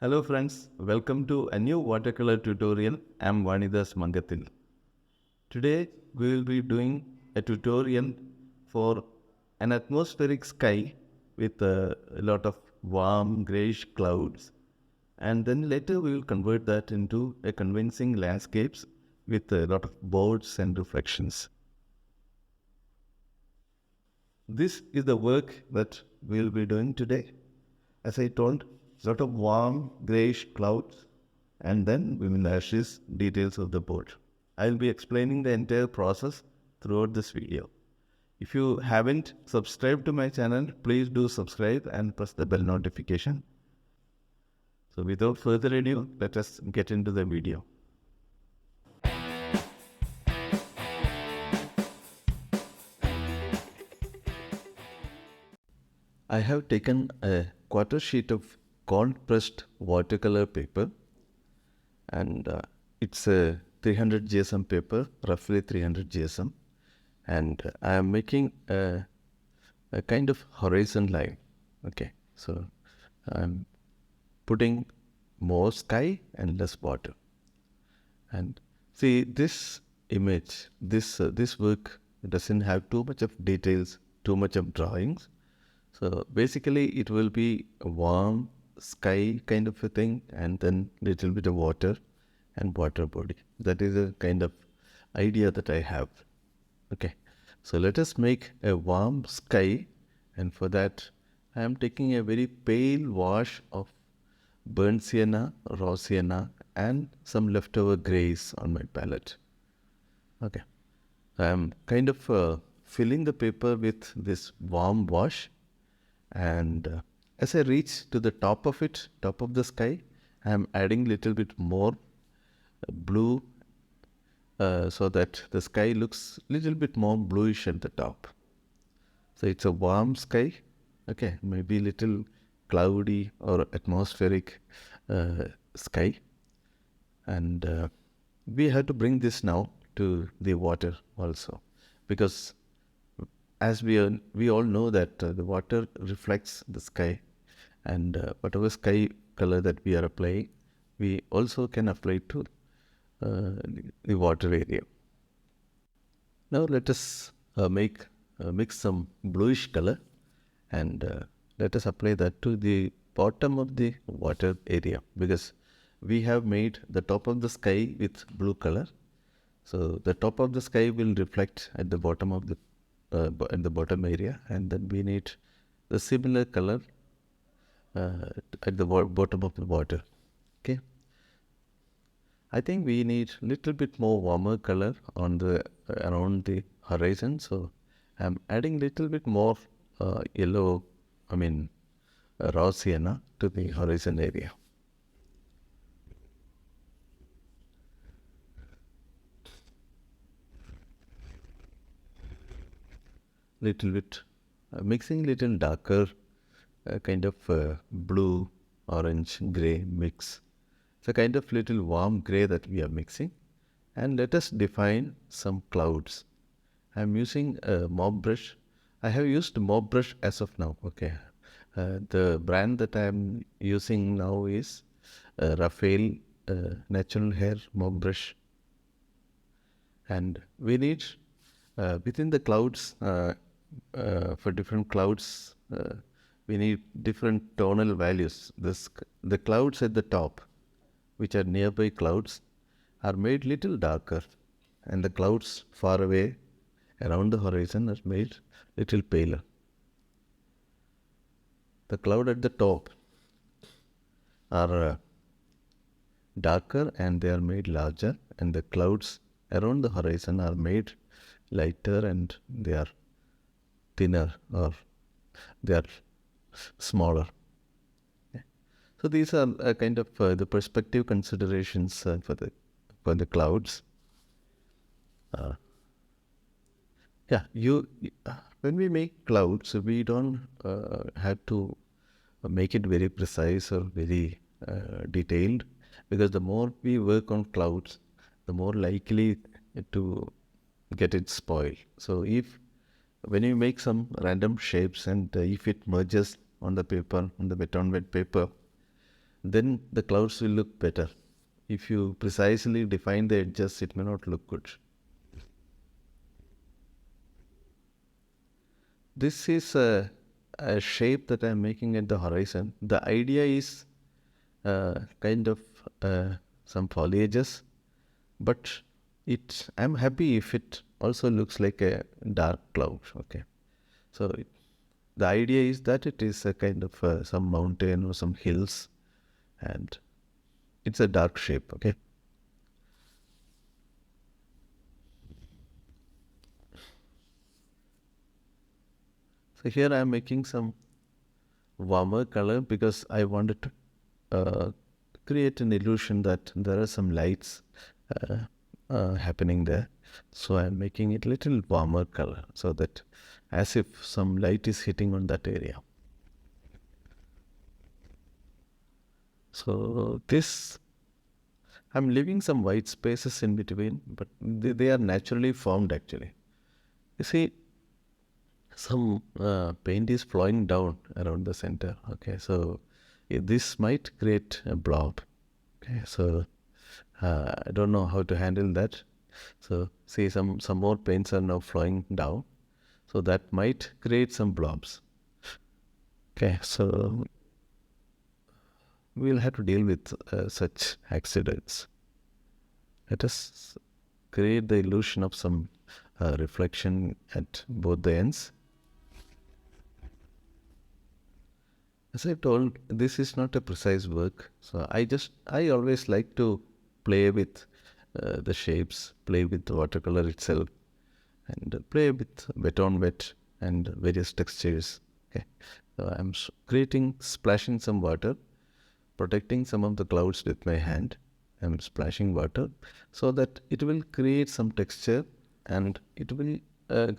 Hello friends, welcome to a new watercolor tutorial. I am VanidasMangathil. Today we will be doing a tutorial for an atmospheric sky with a lot of warm greyish clouds, and then later we will convert that into a convincing landscapes with a lot of birds and reflections. This is the work that we will be doing today. As I told, lot of warm greyish clouds, and then we will assess details of the board. I will be explaining the entire process throughout this video. If you haven't subscribed to my channel, please do subscribe and press the bell notification. So without further ado, let us get into the video. I have taken a quarter sheet of cold pressed watercolor paper, and it's a 300 GSM paper, roughly 300 GSM, and I am making a kind of horizon line. Okay, so I'm putting more sky and less water. And see, this image, this work doesn't have too much of details, too much of drawings. So basically it will be a warm sky kind of a thing, and then little bit of water and water body. That is a kind of idea that I have. Okay, so let us make a warm sky, and for that I am taking a very pale wash of burnt sienna, raw sienna, and some leftover greys on my palette. Okay, I am kind of filling the paper with this warm wash, and as I reach to the top of it, top of the sky, I am adding little bit more blue so that the sky looks little bit more bluish at the top. So it's a warm sky, okay, maybe little cloudy or atmospheric sky, and we have to bring this now to the water also, because as we all know that the water reflects the sky, and whatever sky color that we are applying, we also can apply to the water area. Now let us mix some bluish color, and let us apply that to the bottom of the water area, because we have made the top of the sky with blue color. So the top of the sky will reflect at the bottom of the at the bottom area, and then we need the similar color at the bottom of the water. Okay, I think we need little bit more warmer color on the around the horizon, so I'm adding little bit more yellow, I mean raw sienna to the horizon area. Little bit mixing little darker kind of blue, orange, gray mix. It's a kind of little warm gray that we are mixing. And let us define some clouds. I'm using a mop brush. I have used mop brush as of now. Okay, the brand that I'm using now is Raphael natural hair mop brush. And we need within the clouds, for different clouds, we need different tonal values. The clouds at the top, which are nearby clouds, are made little darker, and the clouds far away around the horizon are made little paler. The cloud at the top are darker and they are made larger, and the clouds around the horizon are made lighter and they are thinner, or they are smaller. Yeah. So these are kind of the perspective considerations for the clouds. Yeah, when we make clouds, we don't have to make it very precise or very detailed, because the more we work on clouds, the more likely to get it spoiled. So if when you make some random shapes, and if it merges on the paper, on the wet paper, then the clouds will look better. If you precisely define the edges, it may not look good. This is a shape that I'm making at the horizon. The idea is kind of some foliages, but I'm happy if it also looks like a dark cloud. Okay, so the idea is that it is a kind of some mountain or some hills, and it's a dark shape. Okay. So here I am making some warmer color because I wanted to create an illusion that there are some lights happening there. So I am making it little warmer color so that as if some light is hitting on that area. So this, I'm leaving some white spaces in between, but they are naturally formed actually. You see, some paint is flowing down around the center. Okay, so this might create a blob. Okay, so I don't know how to handle that. So see, some more paints are now flowing down, so that might create some blobs. Okay, so we'll have to deal with such accidents. Let us create the illusion of some reflection at both the ends. As I told, this is not a precise work. So I always like to play with the shapes, play with the watercolor itself, and play with wet on wet and various textures. Okay, so I'm creating, splashing some water, protecting some of the clouds with my hand. I'm splashing water so that it will create some texture and it will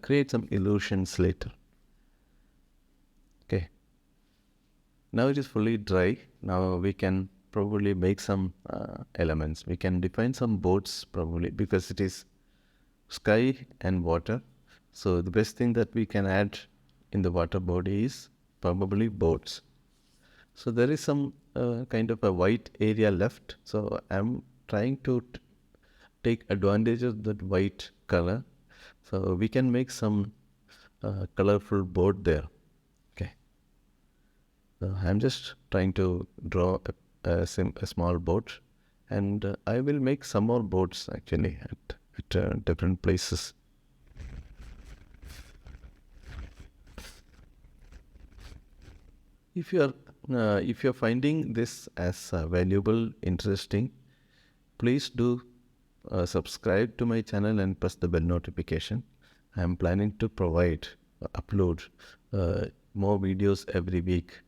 create some illusions later. Okay. Now it is fully dry. Now we can probably make some elements. We can define some boats probably because it is sky and water. So the best thing that we can add in the water body is probably boats. So there is some kind of a white area left. So I'm trying to take advantage of that white color. So we can make some colorful boat there. Okay. So I'm just trying to draw a small boat, and I will make some more boats actually at different places. If you're finding this as valuable, interesting, please do subscribe to my channel and press the bell notification. I am planning to upload more videos every week.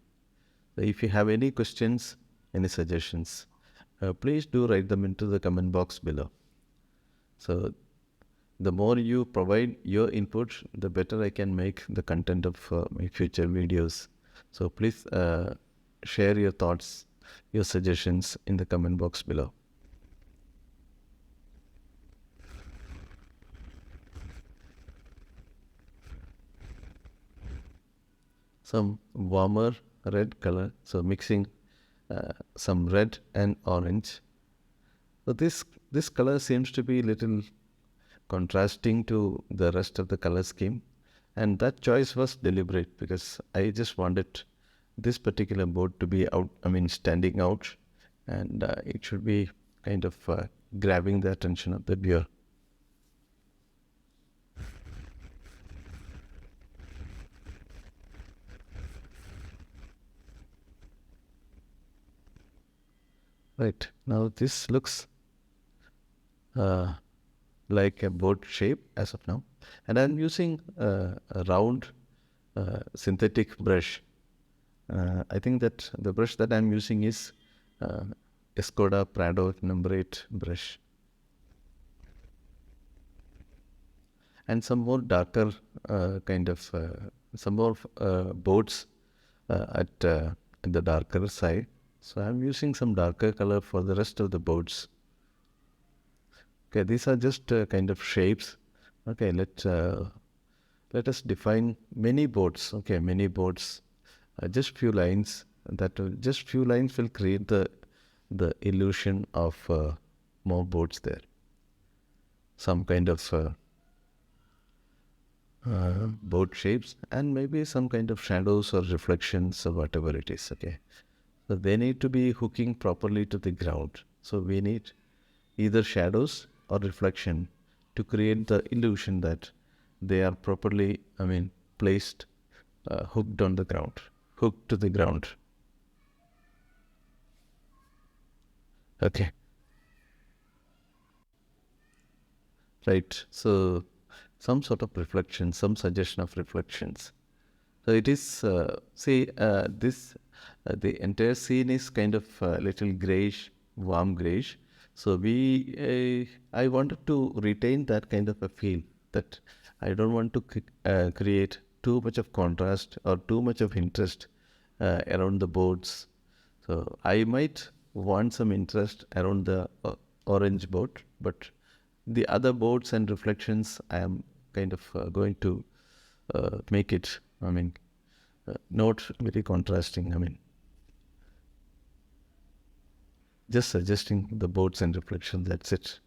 So if you have any questions, any suggestions, please do write them into the comment box below. So the more you provide your input, the better I can make the content of my future videos. So please share your thoughts, your suggestions in the comment box below. Some warmer red color, so mixing some red and orange. So this color seems to be little contrasting to the rest of the color scheme, and that choice was deliberate because I just wanted this particular board to be standing out, and it should be kind of grabbing the attention of the viewer. Right, now this looks like a boat shape as of now, and I'm using a round synthetic brush. I think that the brush that I'm using is Escoda Prado number 8 brush, and some more darker some more boats at the darker side. So I'm using some darker color for the rest of the boats. Okay, these are just kind of shapes. Okay, let us define many boats. Okay, many boats, just few lines that just few lines will create the illusion of more boats there, some kind of boat shapes, and maybe some kind of shadows or reflections or whatever it is. Okay, so they need to be hooking properly to the ground. So we need either shadows or reflection to create the illusion that they are properly, placed, hooked on the ground, hooked to the ground. Okay, right. So some sort of reflection, some suggestion of reflections. So it is, the entire scene is kind of little grayish, warm grayish. So I wanted to retain that kind of a feel, that I don't want to create too much of contrast or too much of interest around the boards. So I might want some interest around the orange board, but the other boards and reflections, I am kind of going to make it, not very contrasting. Just suggesting the boards and reflections, that's it.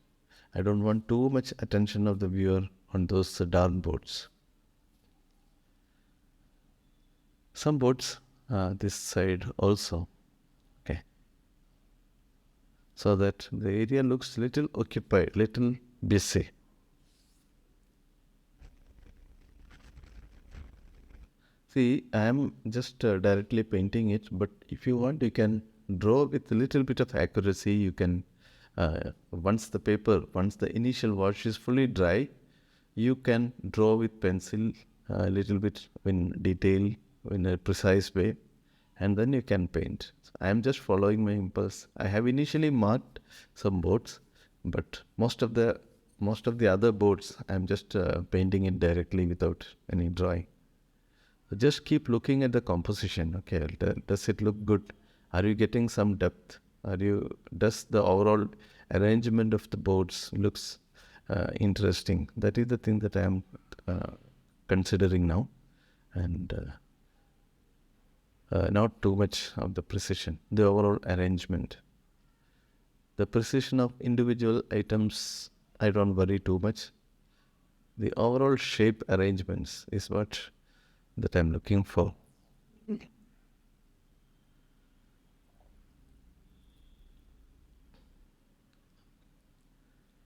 I don't want too much attention of the viewer on those dark boards. Some boards, this side also, okay, so that the area looks little occupied, little busy. See, I am just directly painting it, but if you want, you can draw with a little bit of accuracy. You can, once the initial wash is fully dry, you can draw with pencil a little bit in detail, in a precise way, and then you can paint. So I am just following my impulse. I have initially marked some boards, but most of the other boards, I am just painting it directly without any drawing. So just keep looking at the composition. Okay, does it look good? Are you getting some depth? Does the overall arrangement of the boards looks interesting? That is the thing that I am considering now, and not too much of the precision, the overall arrangement. The precision of individual items, I don't worry too much. The overall shape arrangements is what that I'm looking for.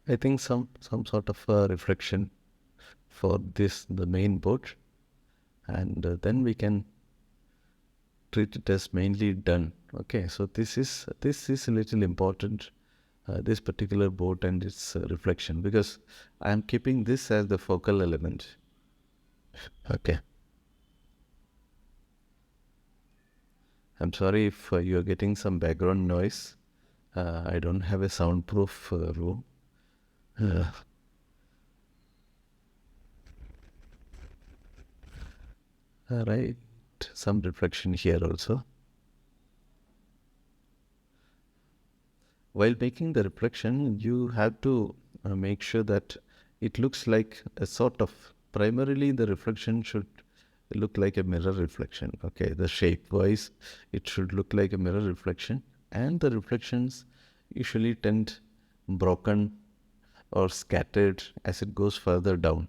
I think some sort of reflection for the main board, and then we can treat it as mainly done. Okay, so this is a little important, this particular board and its reflection, because I am keeping this as the focal element. Okay, I'm sorry if you are getting some background noise. I don't have a soundproof room. Right, some reflection here also. While making the reflection, you have to make sure that it looks like a sort of, primarily the reflection should look like a mirror reflection. Okay, the shape wise, it should look like a mirror reflection, and the reflections usually tend broken or scattered as it goes further down.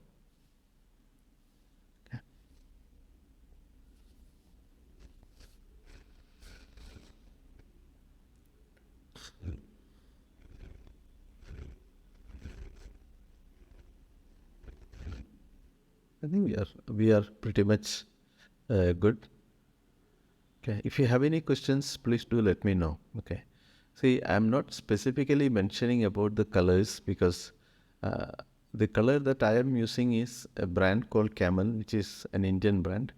I think we are pretty much good. Okay, if you have any questions, please do let me know. Okay, see, I'm not specifically mentioning about the colors, because uh, the color that I am using is a brand called Camel, which is an Indian brand,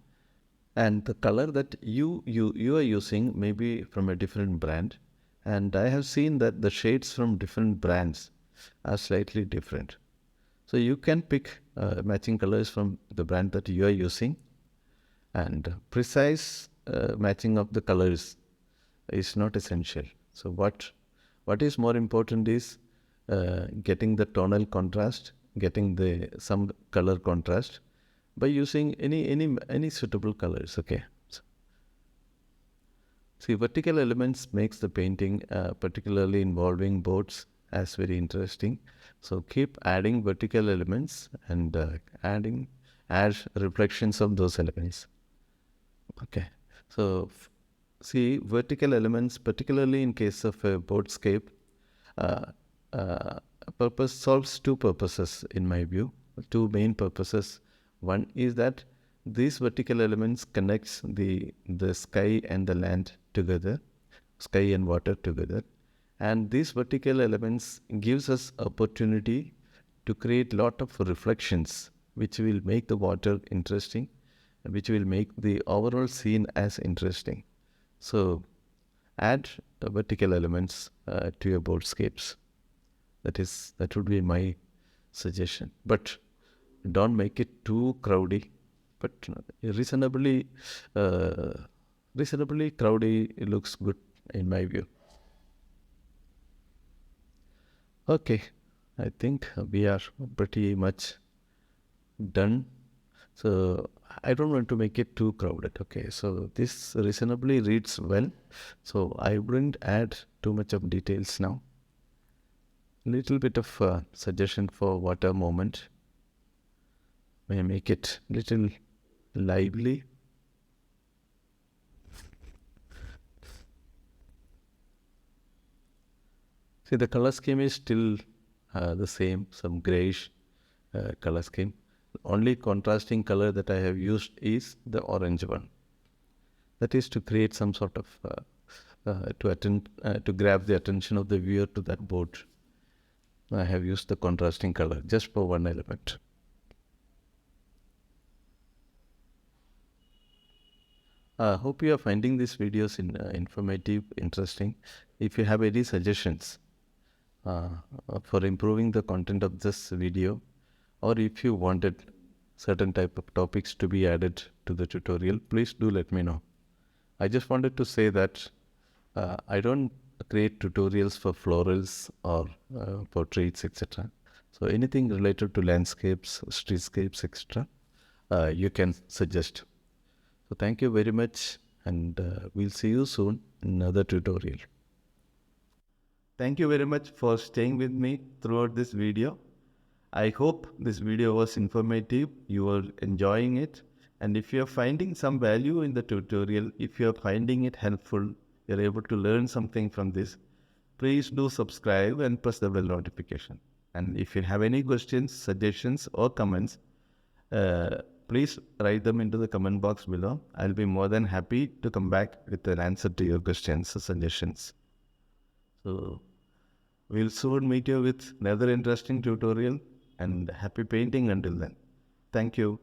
and the color that you are using may be from a different brand, and I have seen that the shades from different brands are slightly different. So you can pick matching colors from the brand that you are using, and precise matching of the colors is not essential. So what is more important is getting the tonal contrast, getting the some color contrast by using any suitable colors. Okay. See, vertical elements makes the painting, particularly involving boards, as very interesting. So keep adding vertical elements and add reflections of those elements. Okay. So see, vertical elements, particularly in case of a boardscape, uh, purpose solves two purposes in my view. Two main purposes. One is that these vertical elements connects the sky and the land together, sky and water together, and these vertical elements gives us opportunity to create lot of reflections, which will make the water interesting, which will make the overall scene as interesting. So add vertical elements to your boardscapes. That would be my suggestion. But don't make it too crowdy. But reasonably, uh, reasonably crowdy looks good in my view. Okay, I think we are pretty much done. So I don't want to make it too crowded. Okay, so this reasonably reads well. So I wouldn't add too much of details now. Little bit of suggestion for water moment. May make it little lively. See, the color scheme is still the same, some grayish color scheme. Only contrasting color that I have used is the orange one. That is to create some sort of to grab the attention of the viewer to that board. I have used the contrasting color just for one element. Hope you are finding these videos informative, interesting. If you have any suggestions for improving the content of this video, or if you wanted certain type of topics to be added to the tutorial, please do let me know. I just wanted to say that I don't create tutorials for florals or portraits, etc. So anything related to landscapes, streetscapes, etc., you can suggest. So thank you very much, and we'll see you soon in another tutorial. Thank you very much for staying with me throughout this video. I hope this video was informative, you are enjoying it, and if you are finding some value in the tutorial, if you are finding it helpful, you are able to learn something from this, please do subscribe and press the bell notification. And if you have any questions, suggestions or comments, please write them into the comment box below. I'll be more than happy to come back with an answer to your questions or suggestions. So we'll soon meet you with another interesting tutorial, and happy painting until then. Thank you.